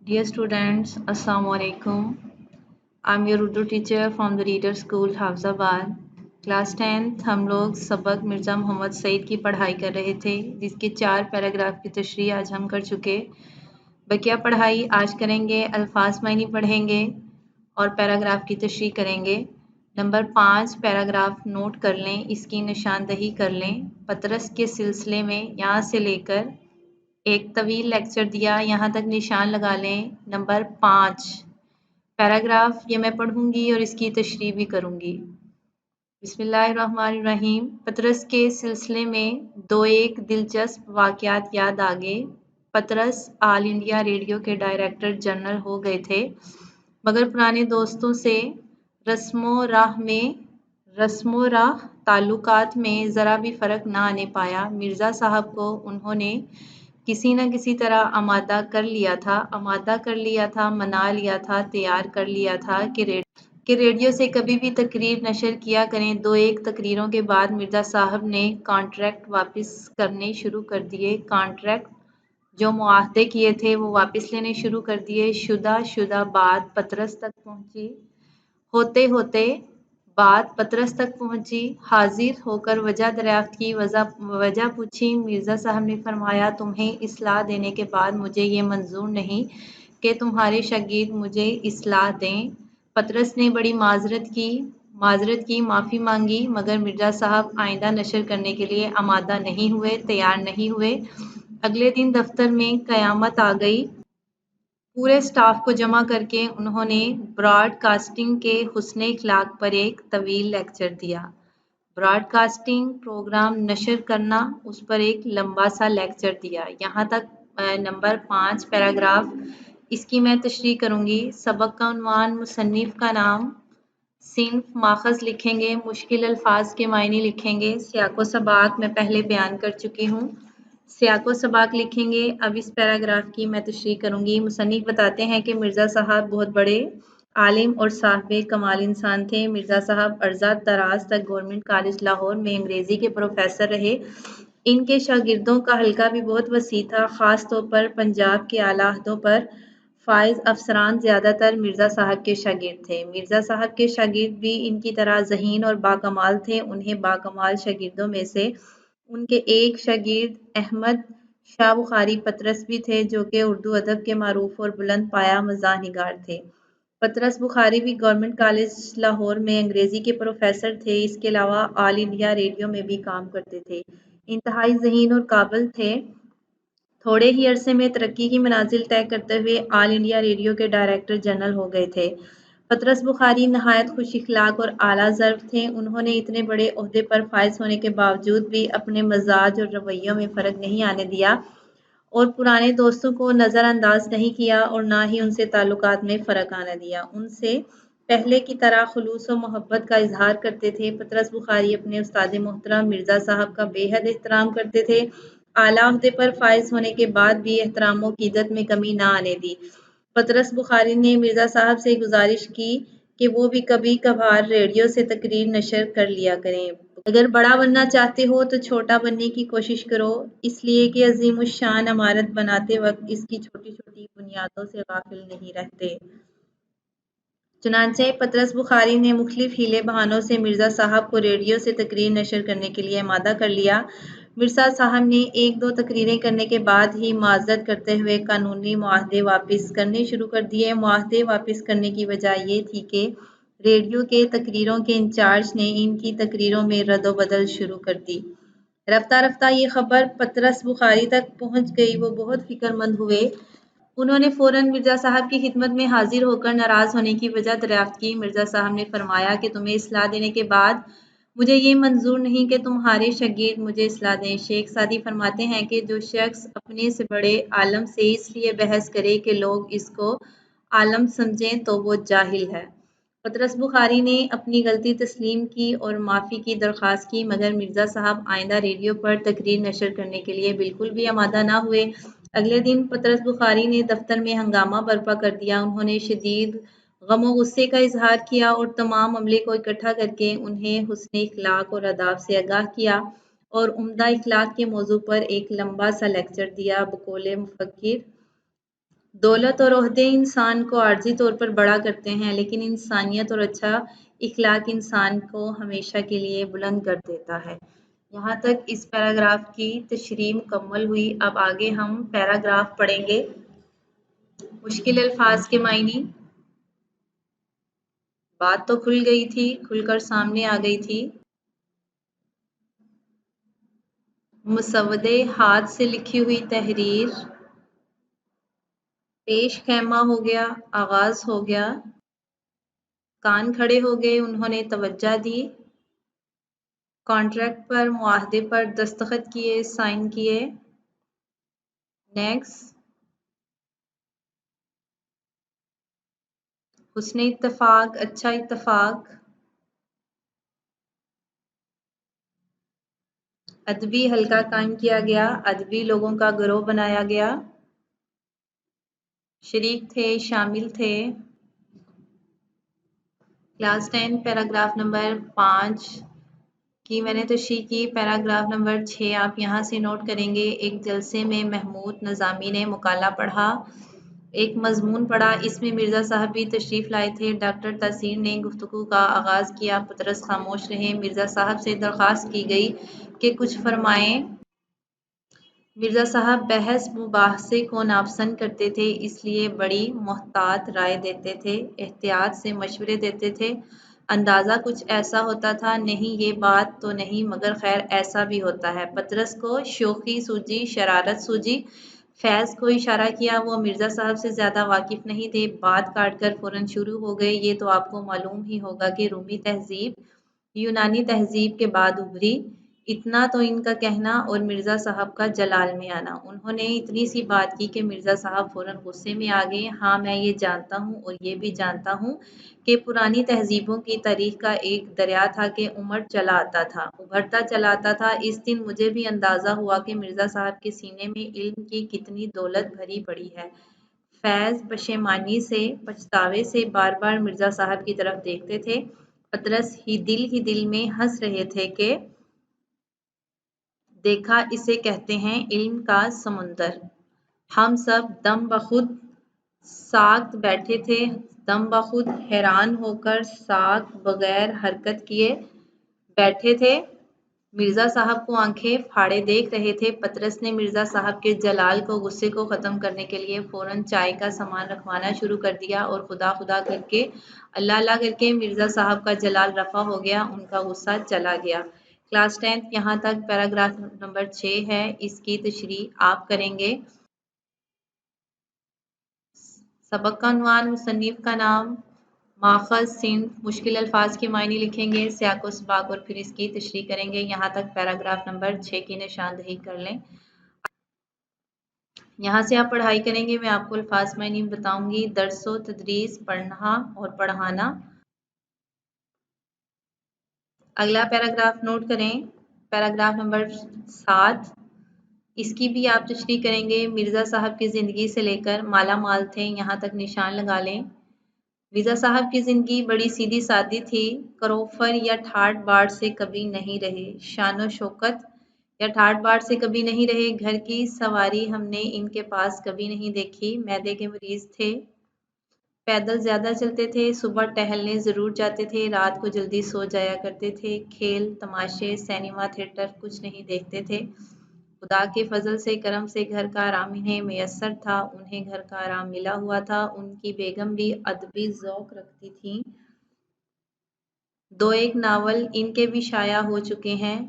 Dear students, Assalamu alaikum. I'm your Urdu teacher from the Reader School, Hafzabad. Class 10th हम लोग सबक मिर्ज़ा मोहम्मद सईद की पढ़ाई कर रहे थे, जिसके 4 पैराग्राफ की तशरीह आज हम कर चुके। बकिया पढ़ाई आज करेंगे, अल्फाज मायनी पढ़ेंगे और पैराग्राफ की तशरीह करेंगे। नंबर 5 पैराग्राफ नोट कर लें, इसकी निशानदही कर लें। पतरस के सिलसिले में यहाँ से लेकर एक तवील लेक्चर दिया, यहाँ तक निशान लगा लें। नंबर 5 पैराग्राफ ये मैं पढ़ूंगी और इसकी तशरीह भी करूंगी। बिस्मिल्लाहिर्रहमानिर्रहीम। पतरस के सिलसिले में दो एक दिलचस्प वाक़यात याद आ गए। पतरस ऑल इंडिया रेडियो के डायरेक्टर जनरल हो गए थे, मगर पुराने दोस्तों से रस्मो राह ताल्लुकात में ज़रा भी फ़र्क ना आने पाया। मिर्ज़ा साहब को उन्होंने किसी न किसी तरह आमादा कर लिया था, मना लिया था, तैयार कर लिया था कि रेडियो से कभी भी तकरीर नशर किया करें। दो एक तकरीरों के बाद मिर्ज़ा साहब ने कॉन्ट्रैक्ट वापस करने शुरू कर दिए। कॉन्ट्रैक्ट जो मुआहदे किए थे वो वापस लेने शुरू कर दिए। शुदा बात पतरस तक पहुंची। होते होते बात पतरस तक पहुंची। हाजिर होकर वजह दरियाफ्त की, वजह पूछी। मिर्ज़ा साहब ने फरमाया, तुम्हें इस्लाह देने के बाद मुझे ये मंजूर नहीं कि तुम्हारे शागिर्द मुझे इस्लाह दें। पतरस ने बड़ी माजरत की, माफ़ी मांगी, मगर मिर्ज़ा साहब आइंदा नशर करने के लिए आमादा नहीं हुए, तैयार नहीं हुए। अगले दिन दफ्तर में क़यामत आ गई। पूरे स्टाफ को जमा करके उन्होंने ब्रॉडकास्टिंग के हुस्न अखलाक पर एक तवील लेक्चर दिया। ब्रॉडकास्टिंग प्रोग्राम नशर करना, उस पर एक लंबा सा लेक्चर दिया। यहाँ तक नंबर 5 पैराग्राफ, इसकी मैं तशरीह करूँगी। सबक का उन्वान, मुसन्निफ़ का नाम, सिन्फ माखज़ लिखेंगे, मुश्किल अल्फाज के मायने लिखेंगे। सियाको सबाक मैं पहले बयान कर चुकी हूँ। सियाको सबाक लिखेंगे। अब इस पैराग्राफ की मैं तशरीह करूँगी। मुसन्निफ़ बताते हैं कि मिर्ज़ा साहब बहुत बड़े आलिम और साहिब कमाल इंसान थे। मिर्ज़ा साहब अर्ज़ा दराज तक गवर्नमेंट कॉलेज लाहौर में अंग्रेज़ी के प्रोफेसर रहे। इनके शागिर्दों का हल्का भी बहुत वसी था, ख़ास तौर पर पंजाब के आला अहदों पर फाइज अफसरान ज़्यादातर मिर्ज़ा साहब के शागिर्द थे। मिर्ज़ा साहब के शागिर्द भी इनकी तरह ज़हीन और बाकमाल थे। उन्हें बाकमाल शागिर्दों में से उनके एक शागिर्द अहमद शाह बुखारी पतरस भी थे, जो कि उर्दू अदब के मारूफ और बुलंद पाया मज़ाह निगार थे। पतरस बुखारी भी गवर्नमेंट कॉलेज लाहौर में अंग्रेज़ी के प्रोफेसर थे। इसके अलावा ऑल इंडिया रेडियो में भी काम करते थे। इंतहाई ज़हीन और काबिल थे। थोड़े ही अरसे में तरक्की की मनाजिल तय करते हुए ऑल इंडिया रेडियो के डायरेक्टर जनरल हो गए थे। पतरस बुखारी नहायत खुश इखलाक और आला ज़र्फ़ थे। उन्होंने इतने बड़े ओहदे पर फाइज होने के बावजूद भी अपने मजाज और रवैयों में फ़र्क नहीं आने दिया और पुराने दोस्तों को नज़रअंदाज नहीं किया और ना ही उनसे ताल्लुकात में फ़र्क आने दिया। उनसे पहले की तरह खुलूस और मोहब्बत का इजहार करते थे। पतरस बुखारी अपने उस्ताद मोहतरम मिर्ज़ा साहब का बेहद एहतराम करते थे। आला ओहदे पर फाइज होने के बाद भी एहतराम व क़ीदत में कमी ना आने दी। पतरस बुखारी ने मिर्ज़ा साहब से गुजारिश की कि वो भी कभी कभार रेडियो से तकरीर नशर कर लिया करें। अगर बड़ा बनना चाहते हो तो छोटा बनने की कोशिश करो, इसलिए कि अज़ीमुश्शान इमारत बनाते वक्त इसकी छोटी छोटी बुनियादों से गाफिल नहीं रहते। चुनांचे पतरस बुखारी ने मुख्तलिफ हीले बहानों से मिर्ज़ा साहब को रेडियो से तकरीर नशर करने के लिए आमादा कर लिया। मिर्ज़ा साहब ने एक दो तकरीरें करने के बाद ही माजरत करते हुए कानूनी मुआहदे वापस करने शुरू कर दिए। मुआहदे वापस करने की वजह ये थी कि रेडियो के तकरीरों के इंचार्ज ने इनकी तकरीरों में रद्द-ओ-बदल शुरू कर दी। रफ्ता रफ्ता ये खबर पतरस बुखारी तक पहुंच गई। वो बहुत फिक्रमंद हुए। उन्होंने फ़ौरन मिर्ज़ा साहब की खिदमत में हाजिर होकर नाराज़ होने की वजह दरियाफ्त की। मिर्ज़ा साहब ने फरमाया कि तुम्हें इस्लाह देने के बाद मुझे ये मंजूर नहीं कि तुम्हारे शागिर्द मुझे इस्लाह दें। शेख सादी फरमाते हैं कि जो शख्स अपने से बड़े आलम से इसलिए बहस करे कि लोग इसको आलम समझें तो वो जाहिल है। पतरस बुखारी ने अपनी गलती तस्लीम की और माफ़ी की दरख्वास्त की, मगर मिर्ज़ा साहब आइंदा रेडियो पर तकरीर नशर करने के लिए बिल्कुल भी आमादा ना हुए। अगले दिन पतरस बुखारी ने दफ्तर में हंगामा बर्पा कर दिया। उन्होंने शदीद गम और गुस्से का इजहार किया और तमाम अमले को इकट्ठा करके उन्हें हुस्न इखलाक और आदाब से आगाह किया और उम्दा इखलाक के मौजू पर एक लंबा सा लेक्चर दिया। बकौल मुफक्किर دولت اور عہدے انسان کو عارضی طور پر بڑا کرتے ہیں، لیکن انسانیت اور اچھا اخلاق انسان کو ہمیشہ کے لیے بلند کر دیتا ہے۔ یہاں تک اس پیراگراف کی تشریح مکمل ہوئی۔ اب آگے ہم پیراگراف پڑھیں گے۔ مشکل الفاظ کے معنی۔ بات تو کھل گئی تھی، کھل کر سامنے آ گئی تھی۔ مسودے ہاتھ سے لکھی ہوئی تحریر۔ پیش خیمہ ہو گیا، آغاز ہو گیا۔ کان کھڑے ہو گئے، انہوں نے توجہ دی۔ کانٹریکٹ پر، معاہدے پر دستخط کیے، سائن کیے۔ نیکسٹ۔ حسن اتفاق، اچھا اتفاق۔ ادبی حلقہ قائم کیا گیا، ادبی لوگوں کا گروہ بنایا گیا۔ شریک تھے، شامل تھے۔ کلاس 10 پیراگراف نمبر 5 کی میں نے تشریح کی۔ پیراگراف نمبر 6 آپ یہاں سے نوٹ کریں گے۔ ایک جلسے میں محمود نظامی نے مقالہ پڑھا، ایک مضمون پڑھا، اس میں مرزا صاحب بھی تشریف لائے تھے۔ ڈاکٹر تاثیر نے گفتگو کا آغاز کیا، پطرس خاموش رہے۔ مرزا صاحب سے درخواست کی گئی کہ کچھ فرمائیں۔ مرزا صاحب بحث مباحثے کو ناپسند کرتے تھے، اس لیے بڑی محتاط رائے دیتے تھے، احتیاط سے مشورے دیتے تھے۔ اندازہ کچھ ایسا ہوتا تھا، نہیں یہ بات تو نہیں مگر خیر ایسا بھی ہوتا ہے۔ پطرس کو شوخی سوجی، شرارت سوجی۔ فیض کو اشارہ کیا، وہ مرزا صاحب سے زیادہ واقف نہیں تھے۔ بات کاٹ کر فوراً شروع ہو گئے، یہ تو آپ کو معلوم ہی ہوگا کہ رومی تہذیب یونانی تہذیب کے بعد ابھری۔ اتنا تو ان کا کہنا اور مرزا صاحب کا جلال میں آنا۔ انہوں نے اتنی سی بات کی کہ مرزا صاحب فوراً غصے میں آ گئے۔ ہاں میں یہ جانتا ہوں اور یہ بھی جانتا ہوں کہ پرانی تہذیبوں کی تاریخ کا ایک دریا تھا کہ امڑ چلا آتا تھا، ابھرتا چلا آتا تھا۔ اس دن مجھے بھی اندازہ ہوا کہ مرزا صاحب کے سینے میں علم کی کتنی دولت بھری پڑی ہے۔ فیض پشیمانی سے، پچھتاوے سے بار بار مرزا صاحب کی طرف دیکھتے تھے۔ پطرس ہی دل میں ہنس رہے تھے کہ دیکھا اسے کہتے ہیں علم کا سمندر۔ ہم سب دم بخود ساکت بیٹھے تھے، دم بخود حیران ہو کر ساکت بغیر حرکت کیے بیٹھے تھے۔ مرزا صاحب کو آنکھیں پھاڑے دیکھ رہے تھے۔ پطرس نے مرزا صاحب کے جلال کو، غصے کو ختم کرنے کے لیے فوراً چائے کا سامان رکھوانا شروع کر دیا اور خدا خدا کر کے، اللہ اللہ کر کے مرزا صاحب کا جلال رفع ہو گیا، ان کا غصہ چلا گیا۔ کلاس 10 یہاں تک پیراگراف نمبر 6 ہے، اس کی تشریح آپ کریں گے۔ سبق کا عنوان، مصنف کا نام، ماخذ، صنف، مشکل الفاظ کے معنی لکھیں گے، سیاق و سباق اور پھر اس کی تشریح کریں گے۔ یہاں تک پیراگراف نمبر 6 کی نشاندہی کر لیں۔ یہاں سے آپ پڑھائی کریں گے، میں آپ کو الفاظ معنی بتاؤں گی۔ درس و تدریس، پڑھنا اور پڑھانا۔ اگلا پیراگراف نوٹ کریں، پیراگراف نمبر 7، اس کی بھی آپ تشریح کریں گے۔ مرزا صاحب کی زندگی سے لے کر مالا مال تھے، یہاں تک نشان لگا لیں۔ مرزا صاحب کی زندگی بڑی سیدھی سادی تھی، کروفر یا ٹھاٹ باٹ سے کبھی نہیں رہے، شان و شوکت یا ٹھاٹ باٹ سے کبھی نہیں رہے۔ گھر کی سواری ہم نے ان کے پاس کبھی نہیں دیکھی، معدے کے مریض تھے، پیدل زیادہ چلتے تھے، صبح ٹہلنے ضرور جاتے تھے، رات کو جلدی سو جایا کرتے تھے، کھیل تماشے سینما تھیٹر کچھ نہیں دیکھتے تھے۔ خدا کے فضل سے، کرم سے گھر کا آرام انہیں میسر تھا، انہیں گھر کا آرام ملا ہوا تھا۔ ان کی بیگم بھی ادبی ذوق رکھتی تھیں، دو ایک ناول ان کے بھی شائع ہو چکے ہیں۔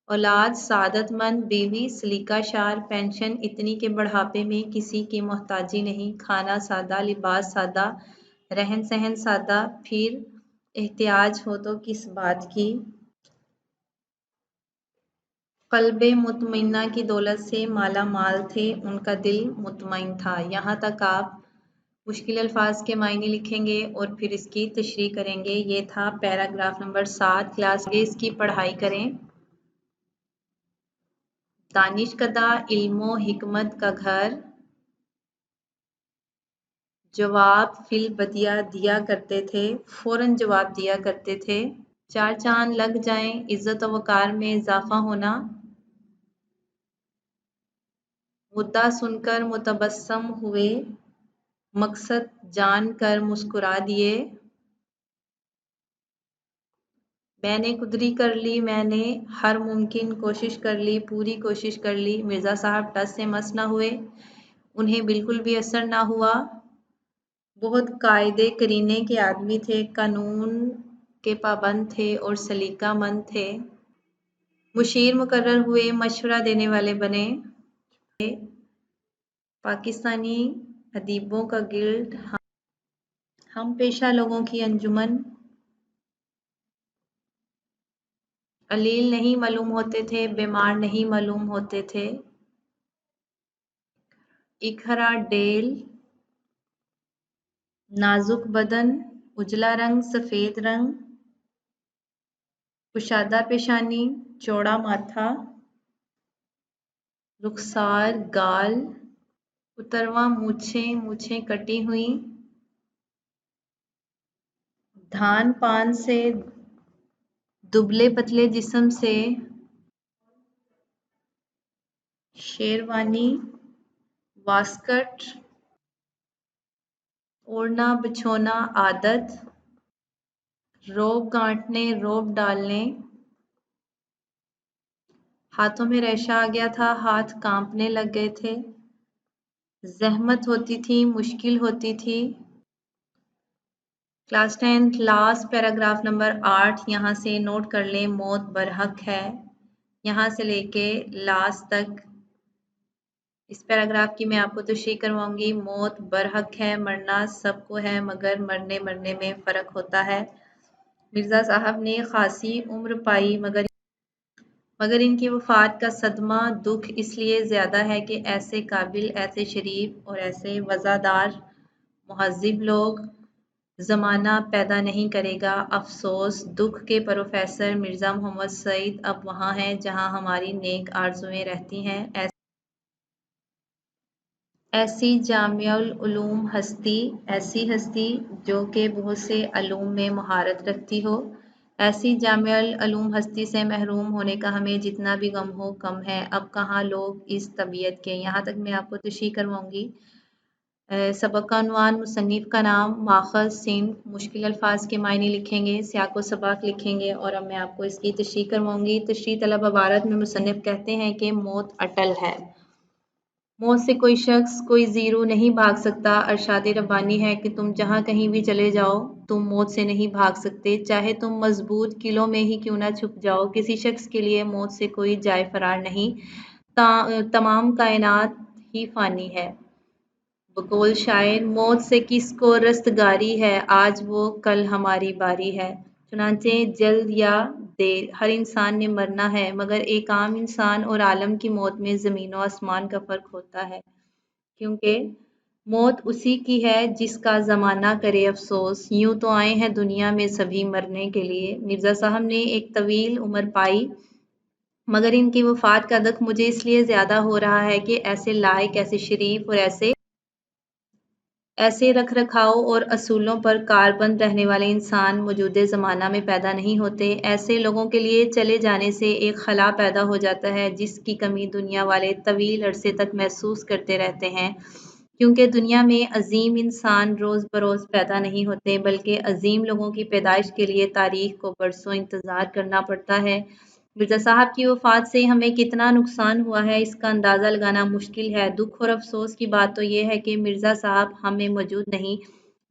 اولاد سعادت مند، بیوی سلیقہ شار، پینشن اتنی کہ بڑھاپے میں کسی کی محتاجی نہیں، کھانا سادہ، لباس سادہ، رہن سہن سادہ، پھر احتیاج ہو تو کس بات کی۔ قلب مطمئنہ کی دولت سے مالا مال تھے، ان کا دل مطمئن تھا۔ یہاں تک آپ مشکل الفاظ کے معنی لکھیں گے اور پھر اس کی تشریح کریں گے۔ یہ تھا پیراگراف نمبر 7۔ کلاس کے اس کی پڑھائی کریں۔ دانش کدہ علم و حکمت کا گھر، جواب فی البدیہہ دیا کرتے تھے، فوراً جواب دیا کرتے تھے۔ چار چاند لگ جائیں، عزت و وقار میں اضافہ ہونا۔ मुद्दा सुनकर मुतबस्सम हुए, मकसद जान कर मुस्कुरा दिए। मैंने कुदरी कर ली, मैंने हर मुमकिन कोशिश कर ली, पूरी कोशिश कर ली। मिर्ज़ा साहब टस से मस न हुए, उन्हें बिल्कुल भी असर ना हुआ। बहुत कायदे करीने के आदमी थे, कानून के पाबंद थे और सलीकामंद थे। मुशीर मुकर्रर हुए, मशवरा देने वाले बने। पाकिस्तानी अदीबों का गिल्ड, हम पेशा लोगों की अंजुमन। अलील नहीं मालूम होते थे, बीमार नहीं मालूम होते थे। इकहरा डेल, नाजुक बदन, उजला रंग, सफ़ेद रंग, कुशादा पेशानी, चौड़ा माथा, रुखसार गाल, उतरवा मूछें, मूछें कटी हुई, धान पान से, दुबले पतले जिस्म से, शेरवानी, वास्कट, ओढ़ना बिछोना आदत, रोब गांठने, रोब डालने। हाथों में रेशा आ गया था, हाथ कांपने लग गए थे। ज़हमत होती थी, मुश्किल होती थी। क्लास 10 लास्ट पैराग्राफ नंबर 8 यहाँ से नोट कर लें, मौत बरहक है। यहाँ से लेके लास्ट तक इस पैराग्राफ की मैं आपको तशरीह करवाऊंगी। मौत बरहक है, मरना सबको है, मगर मरने मरने में फ़र्क होता है। मिर्ज़ा साहब ने खासी उम्र पाई, मगर इनकी वफ़ात का सदमा दुख इसलिए ज़्यादा है कि ऐसे काबिल, ऐसे शरीफ और ऐसे वज़ादार मुहज़्ज़िब लोग ज़माना पैदा नहीं करेगा। अफ़सोस, दुख के प्रोफ़ेसर मिर्ज़ा मोहम्मद सईद अब वहाँ हैं जहाँ हमारी नेक आरज़ुएं रहती हैं। ऐसी जामिउल उलूम हस्ती, ऐसी हस्ती जो कि बहुत से अलूम में महारत रखती हो। ऐसी जामिउल उलूम हस्ती से महरूम होने का हमें जितना भी गम हो कम है। अब कहाँ लोग इस तबीयत के। यहाँ तक मैं आपको तशरीह करवाऊँगी। सबक का उन्वान, मुसन्निफ़ का नाम, माखज़, सिंध, मुश्किल अल्फाज के मायने लिखेंगे, सियाक़ व सबाक़ लिखेंगे और अब मैं आपको इसकी तशरीह करवाऊँगी। तशरीह तलब इबारत में मुसन्निफ़ कहते हैं कि मौत अटल है। मौत से कोई शख्स, कोई ज़ीरो नहीं भाग सकता। अरशाद रब्बानी है कि तुम जहाँ कहीं भी चले जाओ, तुम मौत से नहीं भाग सकते, चाहे तुम मज़बूत किलों में ही क्यों ना छुप जाओ। किसी शख्स के लिए मौत से कोई जाए फरार नहीं। तमाम कायनात ही फ़ानी है। बकौल शायर, मौत से किसको रस्तगारी है, आज वो कल हमारी बारी है। चुनांचे जल्द या देर हर इंसान ने मरना है, मगर एक आम इंसान और आलम की मौत में ज़मीन और आसमान का फ़र्क होता है, क्योंकि मौत उसी की है जिसका ज़माना करे अफसोस। यूं तो आए हैं दुनिया में सभी मरने के लिए। मिर्ज़ा साहब ने एक तवील उम्र पाई, मगर इनकी वफ़ात का दुख मुझे इसलिए ज़्यादा हो रहा है कि ऐसे लायक, ऐसे शरीफ और ऐसे रख रखाव और असूलों पर कारबंद रहने वाले इंसान मौजूदा ज़माना में पैदा नहीं होते। ऐसे लोगों के लिए चले जाने से एक खला पैदा हो जाता है जिसकी कमी दुनिया वाले तवील अरसे तक महसूस करते रहते हैं, क्योंकि दुनिया में अजीम इंसान रोज़ बरोज़ पैदा नहीं होते, बल्कि अजीम लोगों की पैदाइश के लिए तारीख को बरसों इंतज़ार करना पड़ता है। मिर्ज़ा साहब की वफ़ात से हमें कितना नुकसान हुआ है, इसका अंदाज़ा लगाना मुश्किल है। दुख और अफसोस की बात तो ये है कि मिर्ज़ा साहब हमें मौजूद नहीं,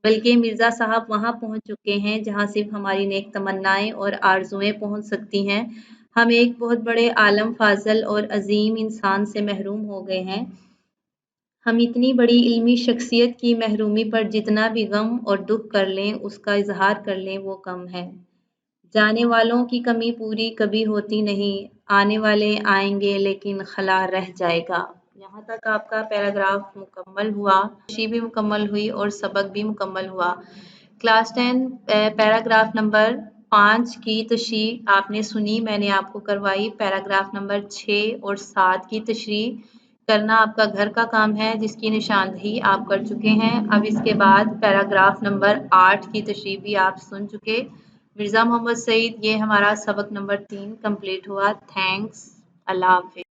बल्कि मिर्ज़ा साहब वहाँ पहुँच चुके हैं जहाँ सिर्फ हमारी नेक तमन्नाएं और आरजुएं पहुँच सकती हैं। हम एक बहुत बड़े आलम फाजल और अजीम इंसान से महरूम हो गए हैं। हम इतनी बड़ी इल्मी शख्सियत की महरूमी पर जितना भी गम और दुख कर लें, उसका इजहार कर लें, वो कम है। जाने वालों की कमी पूरी कभी होती नहीं, आने वाले आएंगे लेकिन खला रह जाएगा। यहाँ तक आपका पैराग्राफ मुकम्मल हुआ, तशरीह भी मुकम्मल हुई और सबक भी मुकम्मल हुआ। क्लास 10 पैराग्राफ नंबर 5 की तशरीह आपने सुनी, मैंने आपको करवाई। पैराग्राफ नंबर 6 और 7 की तशरीह करना आपका घर का काम है, जिसकी निशानदही आप कर चुके हैं। अब इसके बाद पैराग्राफ नंबर 8 की तशरीह भी आप सुन चुके। मिर्ज़ा मोहम्मद सईद, ये हमारा सबक नंबर 3 कंप्लीट हुआ। थैंक्स, अल्लाह हाफ़िज़।